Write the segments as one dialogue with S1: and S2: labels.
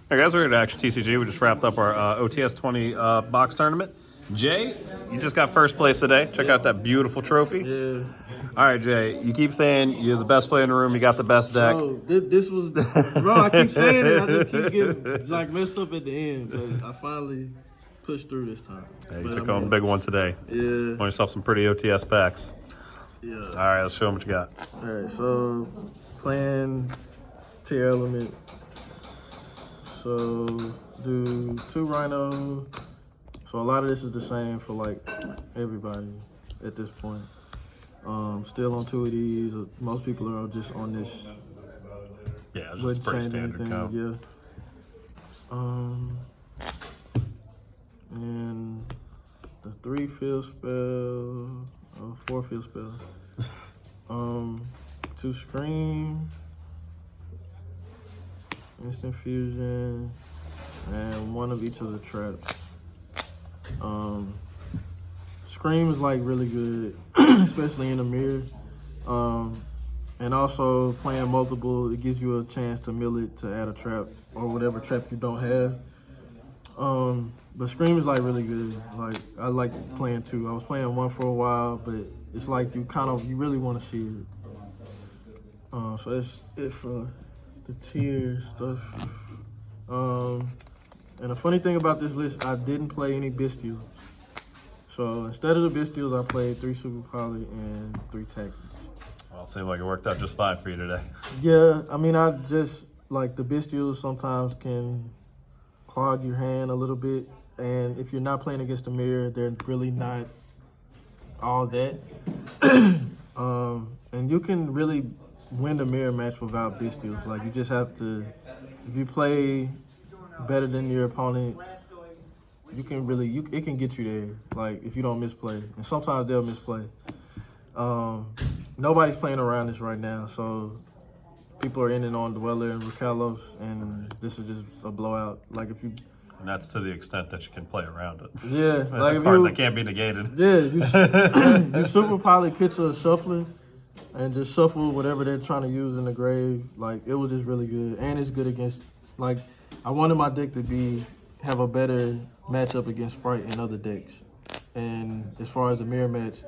S1: Hey guys, we're here at Action TCG. We just wrapped up our OTS 20 box tournament. Jay, you just got first place today. Check out that beautiful trophy.
S2: Yeah.
S1: All right, Jay, you keep saying you're the best player in the room. You got the best deck.
S2: Bro, this was, bro, I keep saying it. I just keep getting, like, messed up at the end. But I finally pushed through this time.
S1: Yeah, you took home a big one today.
S2: Yeah.
S1: Won yourself some pretty OTS packs.
S2: Yeah.
S1: All right, let's show them what you got.
S2: All right, so playing Tearlaments. So do 2 Rhino. So a lot of this is the same for like everybody at this point. Still on 2 of these. Most people are just on this.
S1: Yeah, it's just pretty standard count.
S2: Yeah. And the 3 field spell, 4 field spell. 2 Scream, Instant Fusion, and 1 of each of the traps. Scream is like really good, especially in the mirror. And also playing multiple, it gives you a chance to mill it to add a trap or whatever trap you don't have. But Scream is like really good. Like I like playing 2. I was playing 1 for a while, but it's like you really want to see it. So that's it for the tier stuff. And the funny thing about this list, I didn't play any Bestials. So instead of the Bestials, I played 3 Super Poly and 3 Tactics.
S1: Well, it seemed like it worked out just fine for you today.
S2: Yeah, I mean, I just, like, the Bestials sometimes can clog your hand a little bit. And if you're not playing against the mirror, they're really not all that. And you can really win the mirror match without Bestials. Like, you just have to, if you play better than your opponent, you can really, it can get you there, like, if you don't misplay. And sometimes they'll misplay. Nobody's playing around this right now, so people are ending on Dweller and Ricalos, and this is just a blowout. Like, if you...
S1: And that's to the extent that you can play around it.
S2: Yeah. Like
S1: a card that can't be negated.
S2: Yeah, you Super Poly pitch a shuffler and just shuffle whatever they're trying to use in the grave. Like, it was just really good. And it's good against, like, I wanted my deck to have a better matchup against Sprite and other decks. And as far as the mirror match,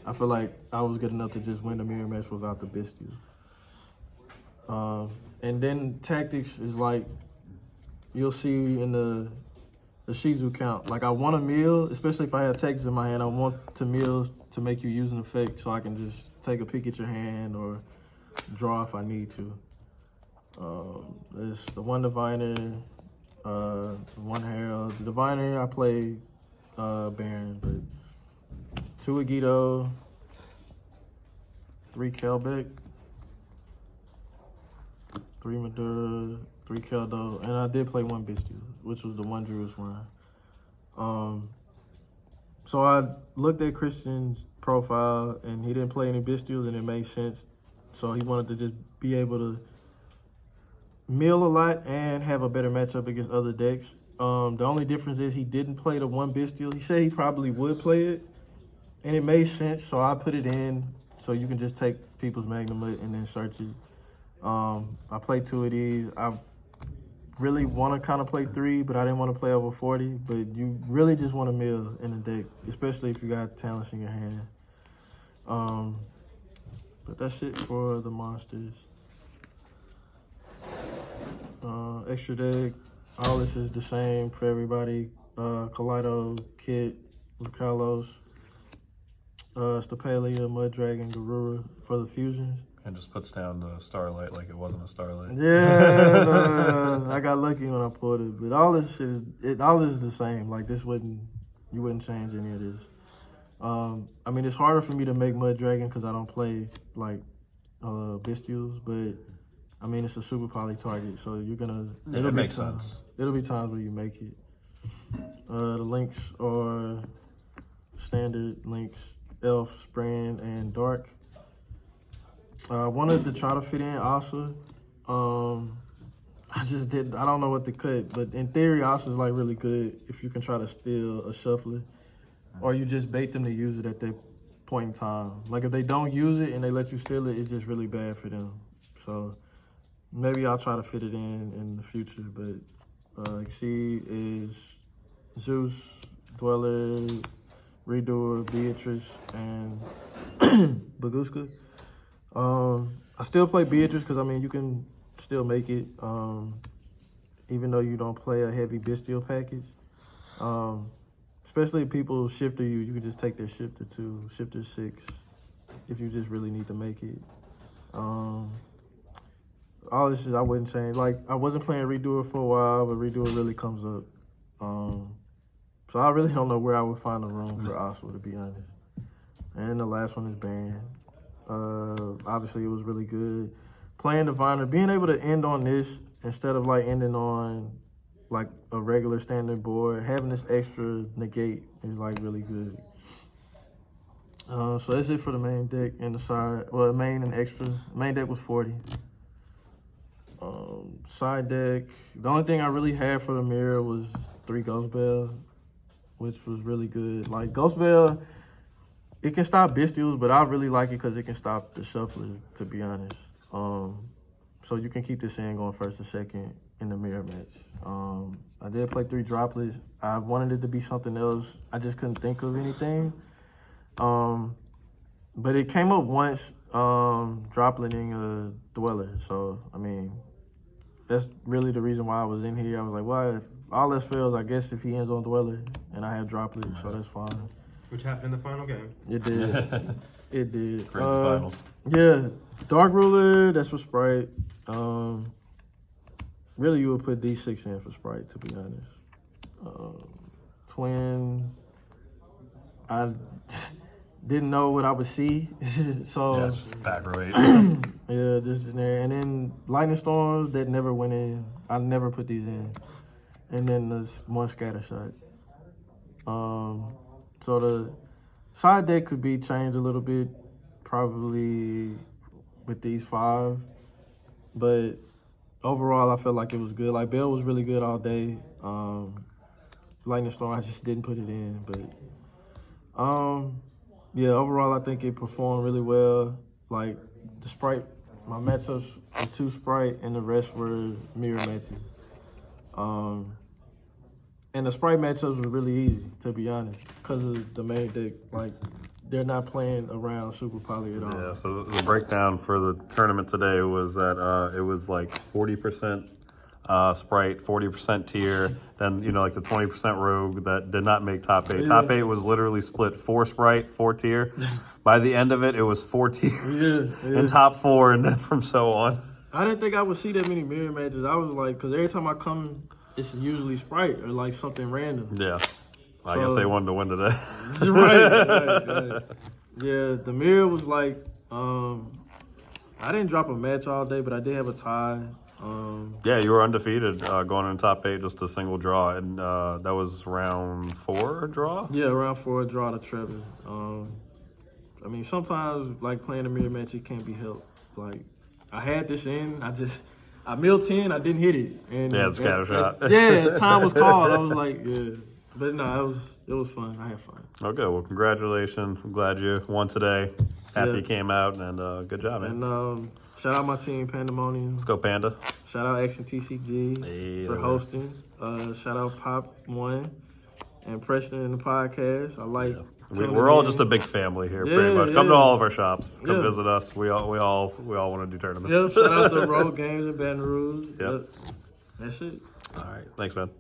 S2: I feel like I was good enough to just win the mirror match without the Bestials. And then Tactics is like, you'll see in the Shizu count. Like, I want a meal, especially if I have Tactics in my hand, I want to meal to make you use an effect so I can just take a peek at your hand or draw if I need to. There's the 1 Diviner, 1 Herald. The Diviner, I play Baron, but 2 Yugioh, 3 Kelbeck, 3 Madura, 3 Keldo, and I did play 1 Bestial, which was the 1 Druid's Rhyme. So I looked at Christian's profile, and he didn't play any Bestials, and it made sense. So he wanted to just be able to mill a lot and have a better matchup against other decks. The only difference is he didn't play the 1 Bestial. He said he probably would play it, and it made sense, so I put it in so you can just take people's Magnemite and then search it. I played 2 of these. I really want to kind of play 3, but I didn't want to play over 40. But you really just want to mill in a deck, especially if you got talents in your hand. But that's it for the monsters. Extra deck, all this is the same for everybody. Kaleido, Kit, Ricalos, Stapelia, Mud Dragon, Garura for the fusions.
S1: And just puts down the Starlight like it wasn't a Starlight.
S2: Yeah, I got lucky when I pulled it. But all this shit all this is the same. Like, you wouldn't change any of this. I mean, it's harder for me to make Mud Dragon because I don't play, like, Bestials, but I mean, it's a Super Poly target, so you're gonna...
S1: It makes sense.
S2: It'll be times where you make it. The links are standard links, Elf, Sprint, and Dark. I wanted to try to fit in Asa. I just didn't. I don't know what to cut, but in theory, Asa's like really good if you can try to steal a shuffler, or you just bait them to use it at that point in time. Like, if they don't use it and they let you steal it, it's just really bad for them. So maybe I'll try to fit it in the future, but She is Zeus, Dweller, Redoer, Beatrice, and Baguska. I still play Beatrice because, I mean, you can still make it, even though you don't play a heavy Bestial package. Especially if people shifter you can just take their shifter 2, shifter 6, if you just really need to make it. All this shit I wouldn't change. Like, I wasn't playing Redoer for a while, but Redoer really comes up. So I really don't know where I would find a room for Oswald, to be honest. And the last one is Baron. Obviously, it was really good. Playing Diviner, being able to end on this instead of like ending on like a regular standard board, having this extra negate is like really good. So that's it for the main deck and the side. Well, main and extra. Main deck was 40. Side deck, the only thing I really had for the mirror was 3 Ghost Bell, which was really good. Like, Ghost Bell, it can stop Bestials, but I really like it because it can stop the shufflers, to be honest. So you can keep this in going first or second in the mirror match. I did play 3 Droplets. I wanted it to be something else. I just couldn't think of anything. But it came up once, dropleting a Dweller. So, I mean, that's really the reason why I was in here. I was like, well, if all else fails, I guess if he ends on Dweller and I have Droplet, so that's fine.
S3: Which happened in the final game.
S2: It did. It did.
S1: Crazy finals.
S2: Yeah. Dark Ruler, that's for Sprite. Really, you would put D6 in for Sprite, to be honest. Twin, I didn't know what I would see. So
S1: Yeah, just back row 8.
S2: yeah, just in there. And then Lightning Storms that never went in. I never put these in. And then there's 1 Scatter Shot. So the side deck could be changed a little bit, probably with these 5. But overall, I felt like it was good. Like, Bell was really good all day. Lightning Storm, I just didn't put it in. But yeah, overall, I think it performed really well. Like, the Sprite, my matchups were 2 Sprite, and the rest were mirror matches. And the Sprite matchups were really easy, to be honest, because of the main deck. Like, they're not playing around Super Poly at all.
S1: Yeah, so the breakdown for the tournament today was that it was like 40% Sprite, 40% tier, then, you know, like the 20% Rogue that did not make top 8. Yeah. Top 8 was literally split 4 Sprite, 4 tier. By the end of it, it was 4 tiers. Yeah. And top 4, and then from so on.
S2: I didn't think I would see that many mirror matches. I was like, because every time I come, it's usually Sprite or like something random.
S1: Yeah. I guess they wanted to win today.
S2: right. Yeah, the mirror was like, I didn't drop a match all day, but I did have a tie.
S1: Yeah, you were undefeated going in top 8, just a single draw. And that was round 4 draw?
S2: Yeah, round 4 draw to Trevor. I mean, sometimes, like, playing a mirror match, it can't be helped. Like, I had this in, I milled 10, I didn't hit it. And
S1: yeah, the scatter shot.
S2: Yeah, as time was called, I was like, yeah. But no, it was fun. I had fun.
S1: Okay, well, congratulations. I'm glad you won today. Happy you came out, and good job, man.
S2: And shout out my team, Pandamonium.
S1: Let's go, Panda.
S2: Shout out Action TCG for hosting. Shout out Pop One and Preston in the podcast. I like.
S1: Yeah. We're all just a big family here, pretty much. Come to all of our shops. Come visit us. We all want to do tournaments.
S2: Yep. Shout out to Road Games in Baton Rouge.
S1: Yep.
S2: That's it.
S1: All right. Thanks, man.